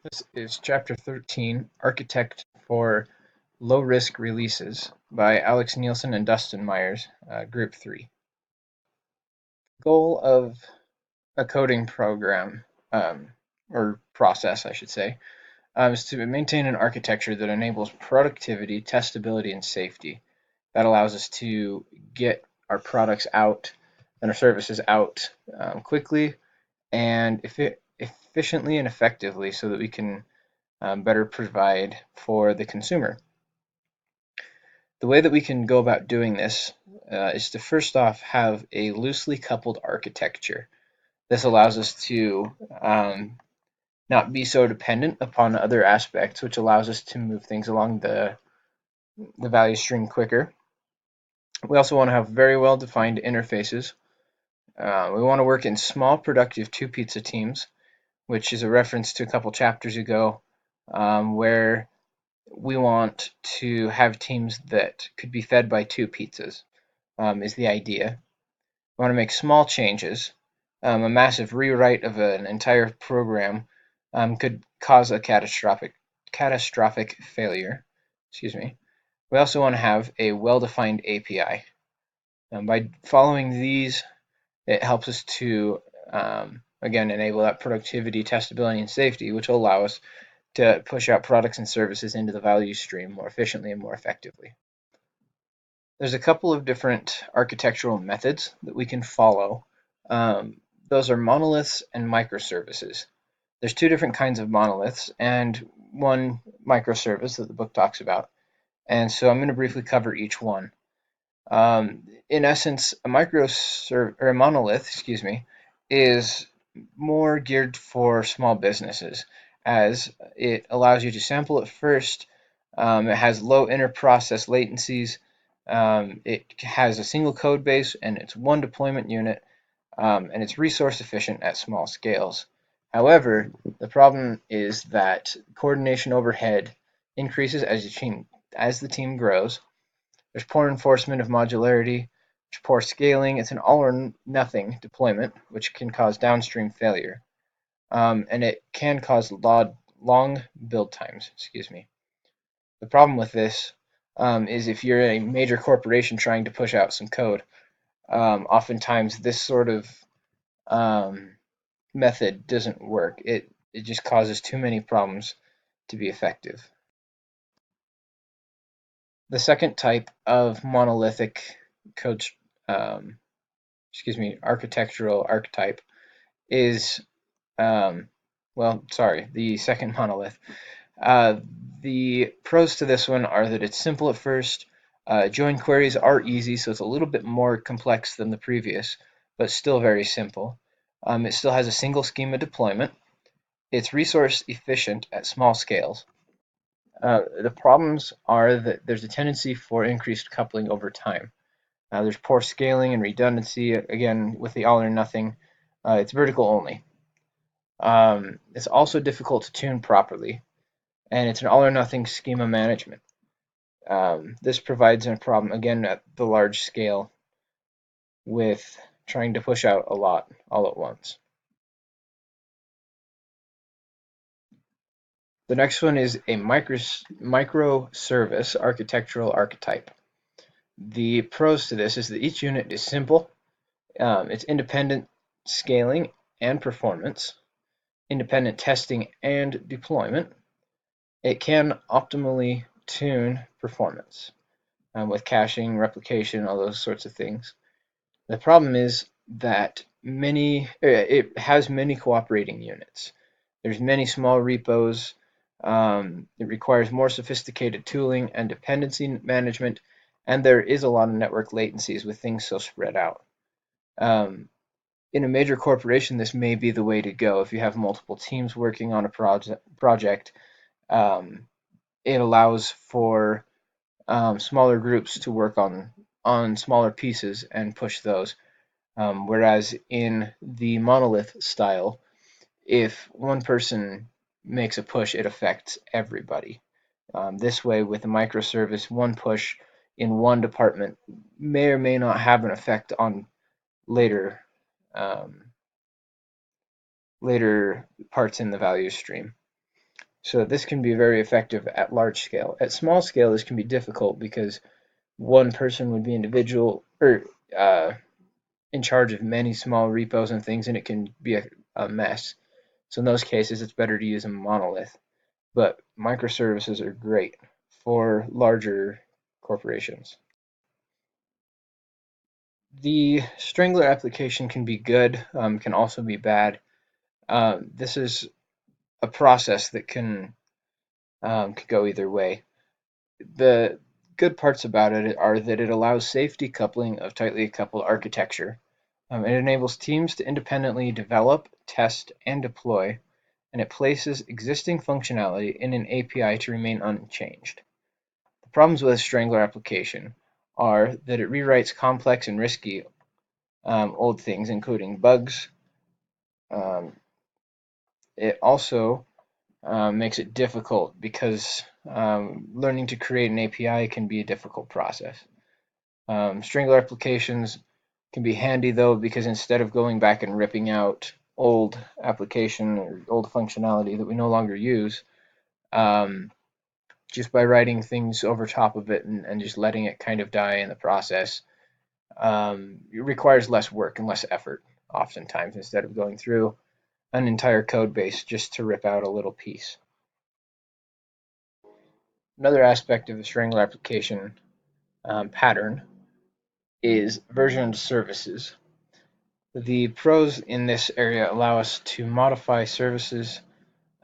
This is Chapter 13, Architect for Low Risk Releases by Alex Nielsen and Dustin Myers, Group 3. Goal of a coding program, or process, I should say, is to maintain an architecture that enables productivity, testability, and safety. That allows us to get our products out and our services out quickly and efficiently and effectively so that we can better provide for the consumer. The way that we can go about doing this is to first off have a loosely coupled architecture. This allows us to not be so dependent upon other aspects, which allows us to move things along the value stream quicker. We also want to have very well defined interfaces. We want to work in small productive two pizza teams, which is a reference to a couple chapters ago where we want to have teams that could be fed by two pizzas, is the idea. We want to make small changes. A massive rewrite of an entire program could cause a catastrophic failure. Excuse me. We also want to have a well-defined API. By following these, it helps us to again enable that productivity, testability, and safety, which will allow us to push out products and services into the value stream more efficiently and more effectively. There's a couple of different architectural methods that we can follow. Those are monoliths and microservices. There's two different kinds of monoliths and one microservice that the book talks about. And so I'm going to briefly cover each one. In essence, a monolith, is more geared for small businesses as it allows you to sample it first. It has low inter-process latencies. It has a single code base and it's one deployment unit, and it's resource efficient at small scales. However, the problem is that coordination overhead increases as the team grows. There's poor enforcement of modularity, there's poor scaling. It's an all or nothing deployment, which can cause downstream failure, and it can cause long build times. The problem with this is if you're a major corporation trying to push out some code, oftentimes this sort of um, method doesn't work. It just causes too many problems to be effective. The second type of monolithic code, um, architectural archetype is, the second monolith. Uh, the pros to this one are that it's simple at first. Join queries are easy, so it's a little bit more complex than the previous, but still very simple. It still has a single schema deployment. It's resource efficient at small scales. The problems are that there's a tendency for increased coupling over time. There's poor scaling and redundancy. Again, with the all or nothing, it's vertical only. It's also difficult to tune properly, and it's an all or nothing schema management. This provides a problem, again, at the large scale with trying to push out a lot all at once. The next one is a microservice architectural archetype. The pros to this is that each unit is simple, it's independent scaling and performance, independent testing and deployment. It can optimally tune performance with caching, replication, all those sorts of things. The problem is that it has many cooperating units. There's many small repos. It requires more sophisticated tooling and dependency management, and there is a lot of network latencies with things so spread out. Um, in a major corporation, this may be the way to go. If you have multiple teams working on a project, um, it allows for smaller groups to work on smaller pieces and push those. Whereas in the monolith style, if one person makes a push, it affects everybody. This way, with a microservice, one push in one department may or may not have an effect on later um, later parts in the value stream. So this can be very effective at large scale. At small scale, this can be difficult because one person would be individual or in charge of many small repos and things, and it can be a mess. So in those cases, it's better to use a monolith. But microservices are great for larger corporations. The Strangler application can be good, can also be bad. This is a process that can go either way. The good parts about it are that it allows safe decoupling of tightly coupled architecture. It enables teams to independently develop, test, and deploy, and it places existing functionality in an API to remain unchanged. The problems with a Strangler application are that it rewrites complex and risky old things, including bugs. Um, it also makes it difficult because learning to create an API can be a difficult process. Strangler applications can be handy though because instead of going back and ripping out old application or old functionality that we no longer use, um, just by writing things over top of it and just letting it kind of die in the process, it requires less work and less effort oftentimes instead of going through an entire code base just to rip out a little piece. Another aspect of the Strangler application pattern is versioned services. The pros in this area allow us to modify services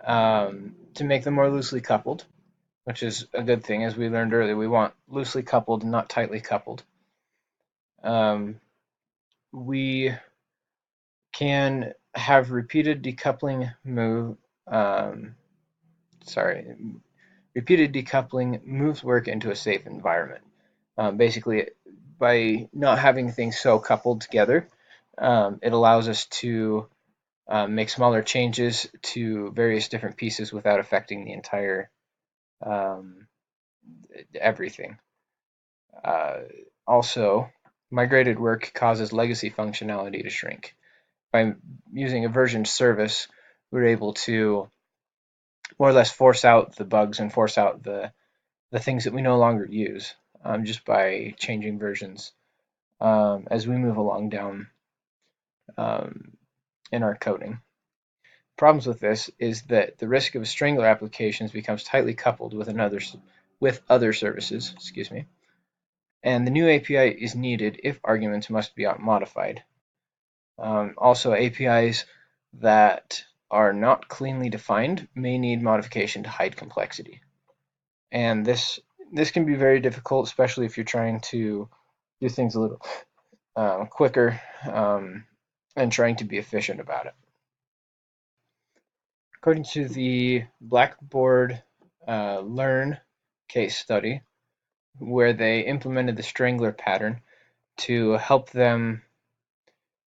to make them more loosely coupled, which is a good thing. As we learned earlier, we want loosely coupled, not tightly coupled. Um, we can have repeated decoupling move. Um, sorry, Repeated decoupling moves work into a safe environment. Basically, by not having things so coupled together, it allows us to make smaller changes to various different pieces without affecting the entire um, everything. Uh, Also, migrated work causes legacy functionality to shrink. By using a versioned service, we're able to more or less force out the bugs and force out the things that we no longer use just by changing versions as we move along down um, in our coding. Problems with this is that the risk of strangler applications becomes tightly coupled with other services, excuse me, and the new API is needed if arguments must be modified. Also, APIs that are not cleanly defined may need modification to hide complexity, and this can be very difficult, especially if you're trying to do things a little quicker and trying to be efficient about it. According to the Blackboard Learn case study, where they implemented the Strangler pattern to help them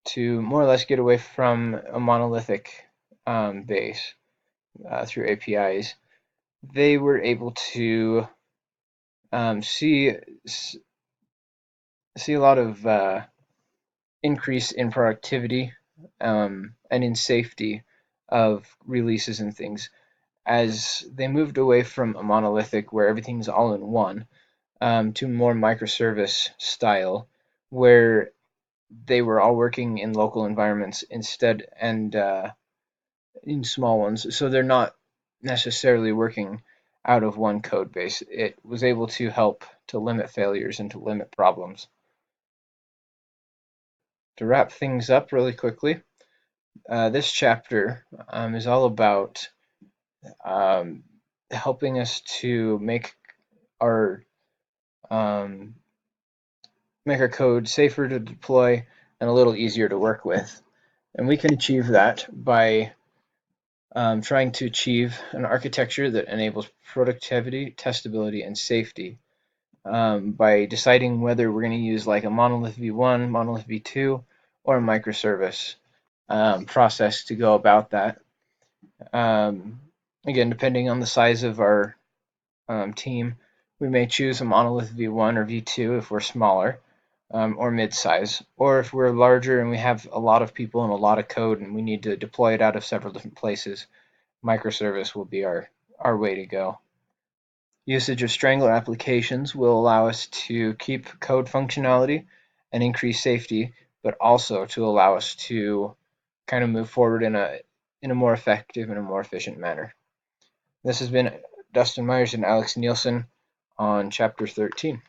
to more or less get away from a monolithic base through APIs, they were able to see a lot of increase in productivity and in safety of releases and things as they moved away from a monolithic where everything's all in one to more microservice style where they were all working in local environments instead and in small ones. So they're not necessarily working out of one code base. It was able to help to limit failures and to limit problems. To wrap things up really quickly, this chapter is all about um, helping us to our um, make our code safer to deploy and a little easier to work with. And we can achieve that by trying to achieve an architecture that enables productivity, testability, and safety by deciding whether we're going to use like a monolith v1, monolith v2, or a microservice process to go about that. Um, Again, depending on the size of our team, we may choose a monolith v1 or v2 if we're smaller, or mid-size, or if we're larger and we have a lot of people and a lot of code and we need to deploy it out of several different places, microservice will be our way to go. Usage of Strangler applications will allow us to keep code functionality and increase safety, but also to allow us to kind of move forward in a more effective and a more efficient manner. This has been Dustin Myers and Alex Nielsen on Chapter 13.